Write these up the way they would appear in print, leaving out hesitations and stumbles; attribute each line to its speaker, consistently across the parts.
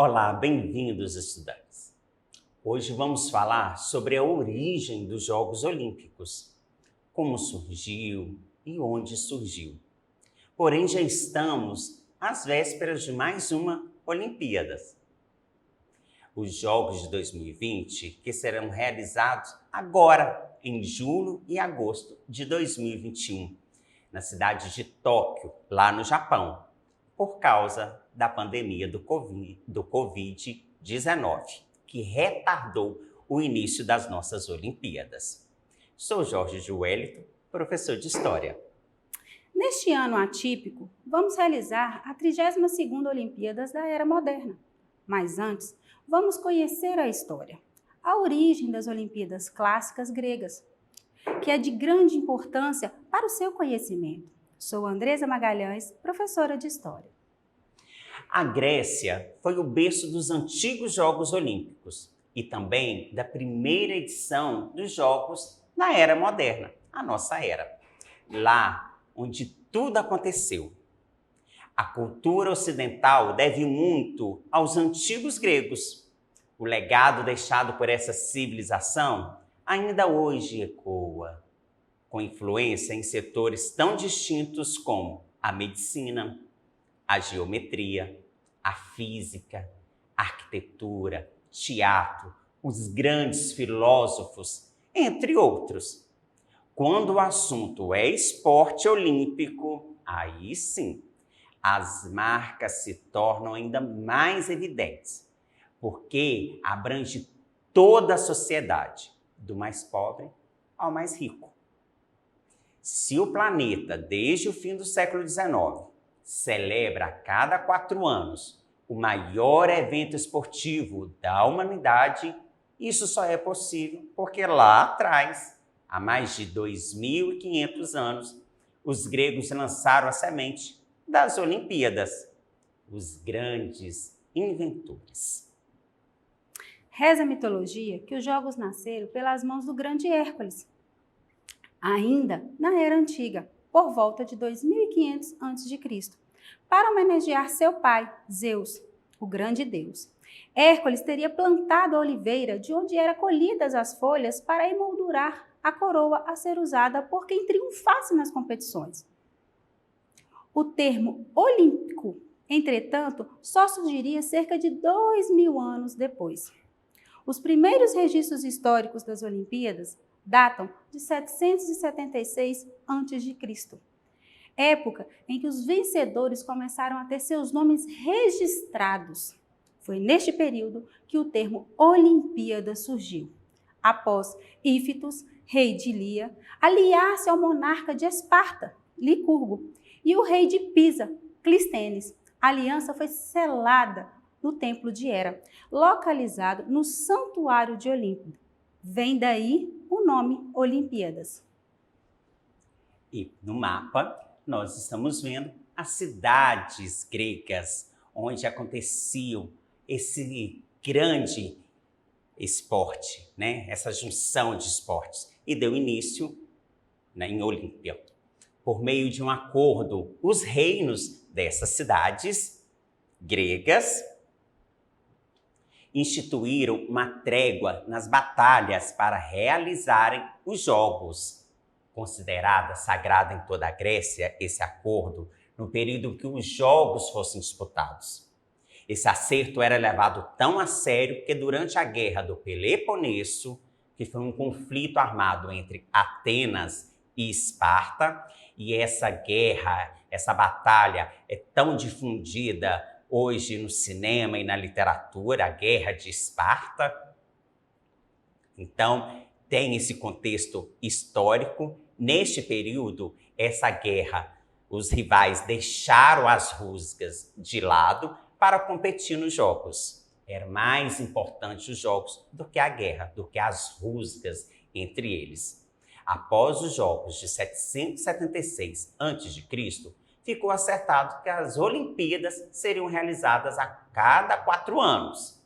Speaker 1: Olá, bem-vindos, estudantes. Hoje vamos falar sobre a origem dos Jogos Olímpicos, como surgiu e onde surgiu. Porém, já estamos às vésperas de mais uma Olimpíadas. Os Jogos de 2020, que serão realizados agora, em julho e agosto de 2021, na cidade de Tóquio, lá no Japão, por causa da pandemia do Covid-19, que retardou o início das nossas Olimpíadas. Sou Jorge Joelito, professor de História.
Speaker 2: Neste ano atípico, vamos realizar a 32ª Olimpíadas da Era Moderna. Mas antes, vamos conhecer a história, a origem das Olimpíadas clássicas gregas, que é de grande importância para o seu conhecimento. Sou Andresa Magalhães, professora de História.
Speaker 1: A Grécia foi o berço dos antigos Jogos Olímpicos e também da primeira edição dos Jogos na Era Moderna, a nossa era. Lá onde tudo aconteceu. A cultura ocidental deve muito aos antigos gregos. O legado deixado por essa civilização ainda hoje ecoa, com influência em setores tão distintos como a medicina, a geometria, a física, a arquitetura, teatro, os grandes filósofos, entre outros. Quando o assunto é esporte olímpico, aí sim, as marcas se tornam ainda mais evidentes, porque abrange toda a sociedade, do mais pobre ao mais rico. Se o planeta, desde o fim do século XIX, celebra a cada 4 anos o maior evento esportivo da humanidade, isso só é possível porque lá atrás, há mais de 2.500 anos, os gregos lançaram a semente das Olimpíadas, os grandes inventores.
Speaker 2: Reza a mitologia que os Jogos nasceram pelas mãos do grande Hércules, ainda na Era Antiga, por volta de 2500 a.C., para homenagear seu pai, Zeus, o grande deus. Hércules teria plantado a oliveira de onde eram colhidas as folhas para emoldurar a coroa a ser usada por quem triunfasse nas competições. O termo olímpico, entretanto, só surgiria cerca de 2000 anos depois. Os primeiros registros históricos das Olimpíadas datam de 776 a.C., época em que os vencedores começaram a ter seus nomes registrados. Foi neste período que o termo Olimpíada surgiu, após Ífitos, rei de Lia, aliar-se ao monarca de Esparta, Licurgo, e o rei de Pisa, Clístenes. A aliança foi selada no Templo de Hera, localizado no Santuário de Olimpo. Vem daí o nome Olimpíadas.
Speaker 1: E no mapa, nós estamos vendo as cidades gregas, onde aconteciam esse grande esporte, né? Essa junção de esportes. E deu início, né, em Olímpia. Por meio de um acordo, os reinos dessas cidades gregas instituíram uma trégua nas batalhas para realizarem os Jogos. Considerada sagrada em toda a Grécia, esse acordo, no período que os Jogos fossem disputados. Esse acerto era levado tão a sério que durante a Guerra do Peloponeso, que foi um conflito armado entre Atenas e Esparta, e essa guerra, essa batalha é tão difundida hoje no cinema e na literatura, a Guerra de Esparta. Então, tem esse contexto histórico. Neste período, essa guerra, os rivais deixaram as rusgas de lado para competir nos Jogos. Era mais importante os Jogos do que a guerra, do que as rusgas entre eles. Após os Jogos de 776 a.C., ficou acertado que as Olimpíadas seriam realizadas a cada 4 anos.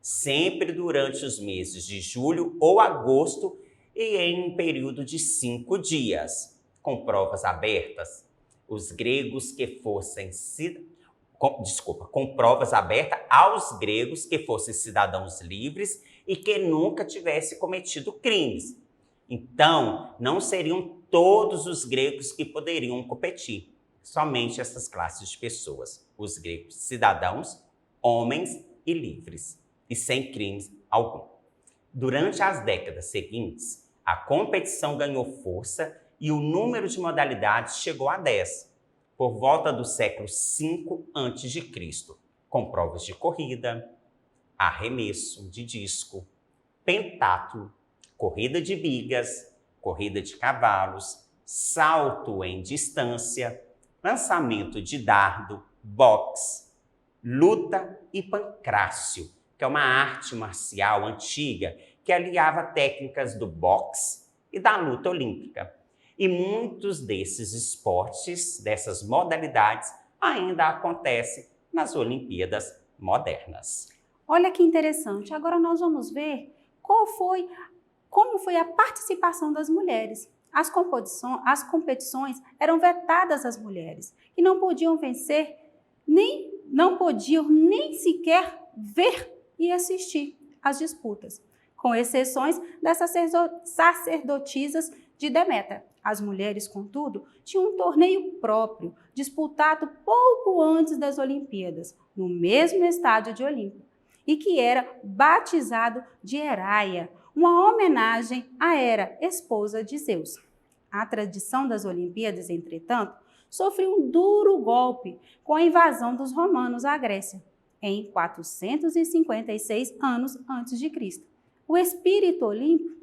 Speaker 1: Sempre durante os meses de julho ou agosto e em um período de 5 dias, com provas abertas. Os gregos que fossem com provas abertas aos gregos que fossem cidadãos livres e que nunca tivessem cometido crimes. Então, não seriam todos os gregos que poderiam competir, somente essas classes de pessoas, os gregos cidadãos, homens e livres, e sem crimes algum. Durante as décadas seguintes, a competição ganhou força e o número de modalidades chegou a 10, por volta do século V a.C., com provas de corrida, arremesso de disco, pentatlo, corrida de bigas, corrida de cavalos, salto em distância, lançamento de dardo, boxe, luta e pancrácio, que é uma arte marcial antiga que aliava técnicas do boxe e da luta olímpica. E muitos desses esportes, dessas modalidades, ainda acontecem nas Olimpíadas modernas.
Speaker 2: Olha que interessante. Agora nós vamos ver como foi a participação das mulheres. As competições eram vetadas às mulheres, que não podiam vencer, não podiam nem sequer ver e assistir às disputas, com exceções das sacerdotisas de Deméter. As mulheres, contudo, tinham um torneio próprio, disputado pouco antes das Olimpíadas, no mesmo estádio de Olimpo, e que era batizado de Heraia, uma homenagem à Hera, esposa de Zeus. A tradição das Olimpíadas, entretanto, sofreu um duro golpe com a invasão dos romanos à Grécia, em 456 anos antes de Cristo. O espírito olímpico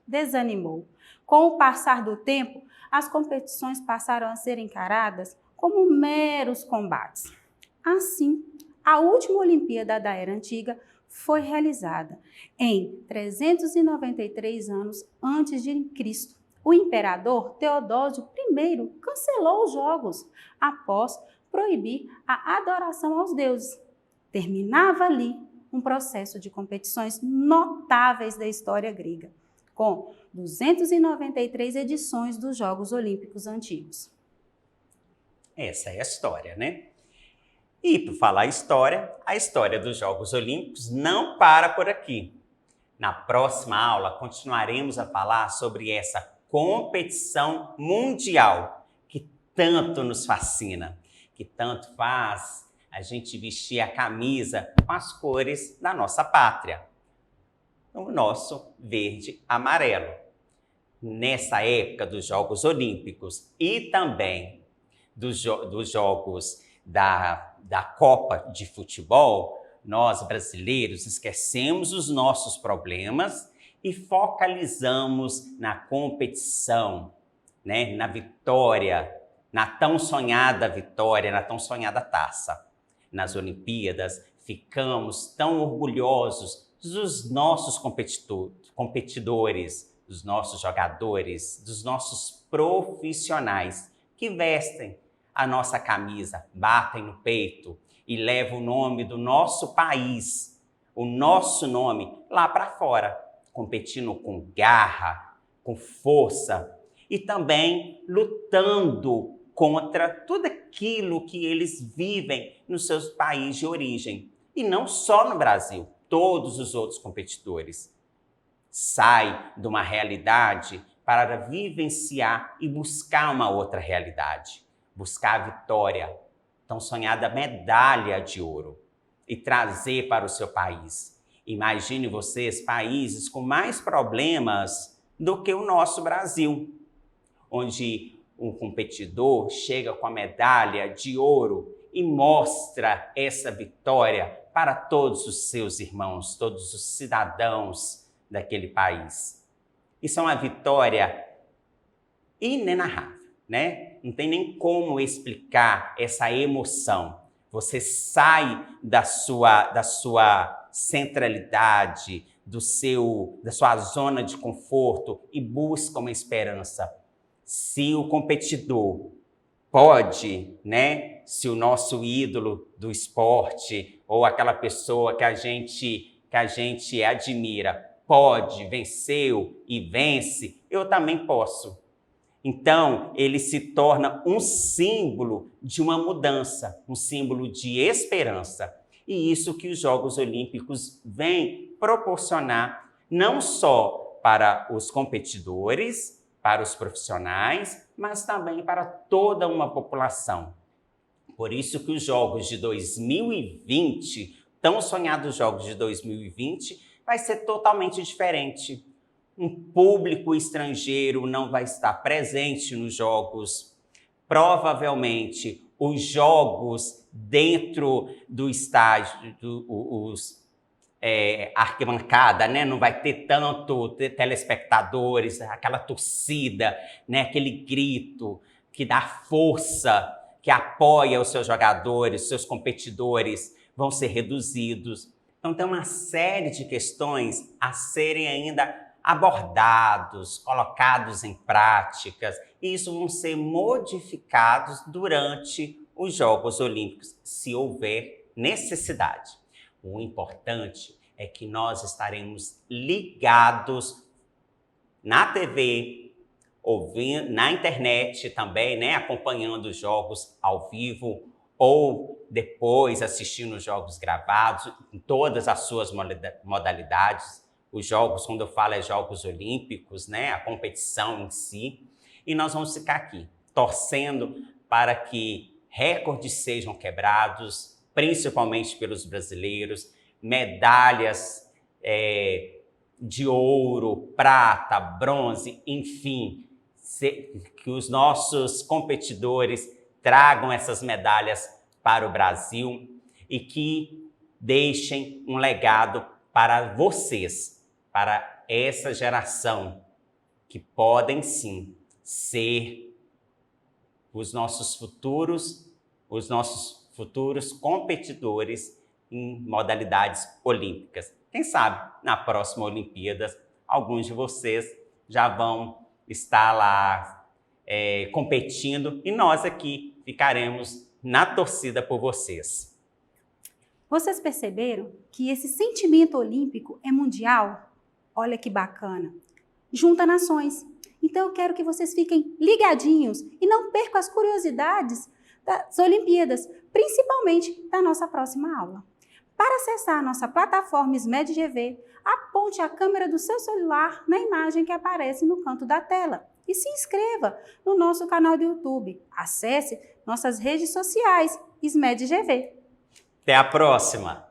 Speaker 2: desanimou. Com o passar do tempo, as competições passaram a ser encaradas como meros combates. Assim, a última Olimpíada da Era Antiga foi realizada em 393 anos antes de Cristo. O imperador Teodósio I cancelou os Jogos após proibir a adoração aos deuses. Terminava ali um processo de competições notáveis da história grega, com 293 edições dos Jogos Olímpicos Antigos.
Speaker 1: Essa é a história, né? E, por falar a história dos Jogos Olímpicos não para por aqui. Na próxima aula, continuaremos a falar sobre essa competição mundial que tanto nos fascina, que tanto faz a gente vestir a camisa com as cores da nossa pátria, o nosso verde amarelo. Nessa época dos Jogos Olímpicos e também dos Jogos da Copa de Futebol, nós brasileiros esquecemos os nossos problemas e focalizamos na competição, né? Na vitória, na tão sonhada vitória, na tão sonhada taça. Nas Olimpíadas, ficamos tão orgulhosos dos nossos competidores, dos nossos jogadores, dos nossos profissionais que vestem a nossa camisa, batem no peito e levam o nome do nosso país, o nosso nome lá para fora, competindo com garra, com força e também lutando contra tudo aquilo que eles vivem nos seus países de origem. E não só no Brasil, todos os outros competidores saem de uma realidade para vivenciar e buscar uma outra realidade, buscar a vitória, tão sonhada medalha de ouro e trazer para o seu país. Imagine vocês países com mais problemas do que o nosso Brasil, onde um competidor chega com a medalha de ouro e mostra essa vitória para todos os seus irmãos, todos os cidadãos daquele país. Isso é uma vitória inenarrável, né? Não tem nem como explicar essa emoção. Você sai da sua centralidade, da sua zona de conforto e busca uma esperança. Se o competidor pode, né? Se o nosso ídolo do esporte ou aquela pessoa que a gente admira pode, venceu e vence, eu também posso. Então, ele se torna um símbolo de uma mudança, um símbolo de esperança. E isso que os Jogos Olímpicos vêm proporcionar não só para os competidores, para os profissionais, mas também para toda uma população. Por isso que os Jogos de 2020, tão sonhados Jogos de 2020, vai ser totalmente diferente. Um público estrangeiro não vai estar presente nos Jogos. Provavelmente, os Jogos dentro do estádio, arquibancada, né? Não vai ter tanto telespectadores, aquela torcida, né? Aquele grito que dá força, que apoia os seus jogadores, seus competidores, vão ser reduzidos. Então, tem uma série de questões a serem ainda abordados, colocados em práticas, e isso vão ser modificados durante os Jogos Olímpicos, se houver necessidade. O importante é que nós estaremos ligados na TV, ouvindo, na internet também, né, acompanhando os jogos ao vivo ou depois assistindo os jogos gravados em todas as suas modalidades. Os jogos, quando eu falo, é Jogos Olímpicos, né, a competição em si. E nós vamos ficar aqui torcendo para que recordes sejam quebrados, principalmente pelos brasileiros, medalhas de ouro, prata, bronze, enfim, que os nossos competidores tragam essas medalhas para o Brasil e que deixem um legado para vocês, para essa geração, que podem sim ser os nossos futuros competidores em modalidades olímpicas. Quem sabe, na próxima Olimpíadas, alguns de vocês já vão estar lá competindo e nós aqui ficaremos na torcida por vocês.
Speaker 2: Vocês perceberam que esse sentimento olímpico é mundial? Olha que bacana. Junta nações. Então eu quero que vocês fiquem ligadinhos e não percam as curiosidades das Olimpíadas, principalmente da nossa próxima aula. Para acessar a nossa plataforma SMED-GV, aponte a câmera do seu celular na imagem que aparece no canto da tela e se inscreva no nosso canal do YouTube. Acesse nossas redes sociais SMED-GV.
Speaker 1: Até a próxima!